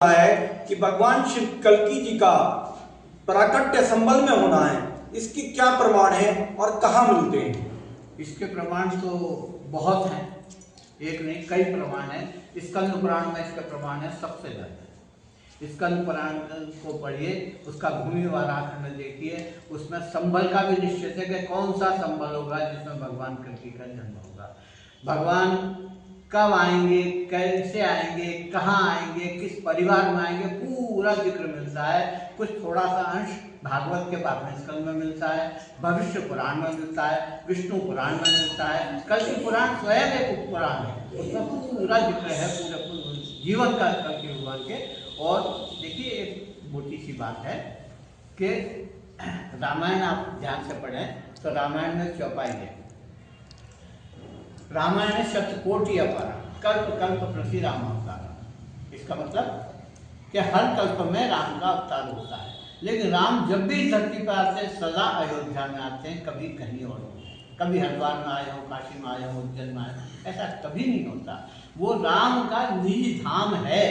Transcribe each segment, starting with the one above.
है कि भगवान शिव कल्कि जी का प्राकट्य संबल में होना है, इसके क्या प्रमाण है और कहाँ मिलते हैं? इसके प्रमाण तो बहुत हैं, एक नहीं कई प्रमाण हैं। स्कंद पुराण में इसके प्रमाण है सबसे ज़्यादा। स्कंद पुराण को पढ़िए, उसका भूमि वाराखंड देखिए, उसमें संबल का भी निश्चित है कि कौन सा संबल होगा जिसमें भगवान कल्कि का जन्म होगा। भगवान कब आएंगे, कैसे आएंगे, कहाँ आएंगे, किस परिवार में आएंगे, पूरा जिक्र मिलता है। कुछ थोड़ा सा अंश भागवत के 12वें स्कंद में मिलता है, भविष्य पुराण में मिलता है, विष्णु पुराण में मिलता है, कल्कि पुराण स्वयं एक उपपुराण है, उसमें पूरा जिक्र है पूरे जीवन का कल्कि भगवान के। और देखिए एक मोटी सी बात है कि रामायण आप ध्यान से पढ़ें तो रामायण में चौपाई है, रामायण शतकोटि अपरा कल्प कल्प प्रति राम अवतार। इसका मतलब कि हर कल्प में राम का अवतार होता है, लेकिन राम जब भी धरती पर आते हैं सदा अयोध्या में आते हैं, कभी कहीं और कभी हरिद्वार में आए हो, काशी में आए हो, उज्जैन में आए हो, ऐसा कभी नहीं होता। वो राम का निज धाम है,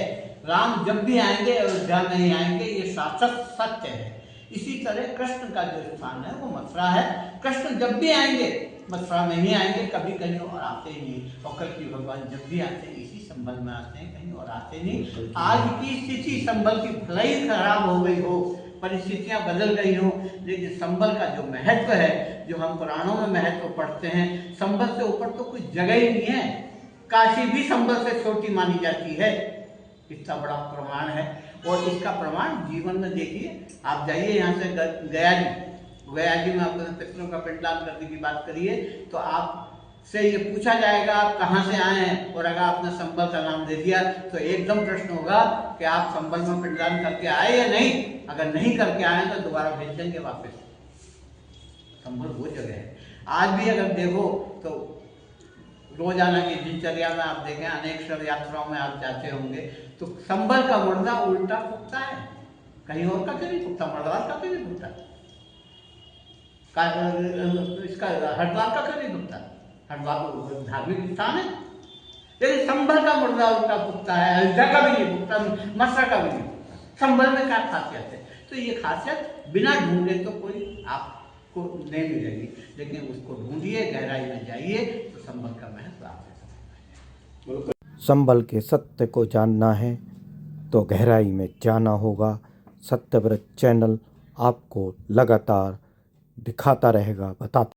राम जब भी आएंगे अयोध्या में ही आएंगे, ये शाश्वत सत्य है। इसी तरह कृष्ण का जो स्थान है वो मथुरा है, कृष्ण जब भी आएंगे मथुरा में ही आएंगे, कभी कहीं और आते ही नहीं। और कल्कि भगवान जब भी आते हैं इसी संबल में आते हैं, कहीं और आते नहीं। आज की स्थिति संबल की भले ही खराब हो गई हो, परिस्थितियां बदल गई हो, लेकिन संबल का जो महत्व है, जो हम पुराणों में महत्व पढ़ते हैं, संबल से ऊपर तो कोई जगह ही नहीं है। काशी भी संबल से छोटी मानी जाती है, इतना बड़ा प्रमाण है। और इसका प्रमाण जीवन में देखिए, आप जाइए यहाँ से गया जी में अपने पितरों का पिंडदान करने की बात करिए तो आपसे ये पूछा जाएगा आप कहाँ से आए हैं, और अगर आपने संबल का नाम दे दिया तो एकदम प्रश्न होगा कि आप संबल में पिंडदान करके आए या नहीं। अगर नहीं करके आए तो दोबारा भेज देंगे वापस। संबल वो जगह है। आज भी अगर देखो तो रोजाना की दिनचर्या में आप देखें, अनेक शव यात्राओं में आप जाते होंगे तो संबल का मुर्दा उल्टा फूकता है, कहीं और का क्यों नहीं फूकता, मर्दवार का क्यों नहीं फूकता, इसका हरिद्वार का क्यों नहीं फूकता, हरिद्वार धार्मिक स्थान है, लेकिन संबल का मुर्दा उल्टा फूकता है, अयोध्या का भी नहीं फूकता, मथुरा का भी नहीं फूकता। संबल में क्या खासियत है? तो ये खासियत बिना ढूंढे तो कोई आपको नहीं मिलेगी, लेकिन उसको ढूंढिए, गहराई में जाइए तो संबल का महत्व आपको। संबल के सत्य को जानना है तो गहराई में जाना होगा। सत्यव्रत चैनल आपको लगातार दिखाता रहेगा, बताता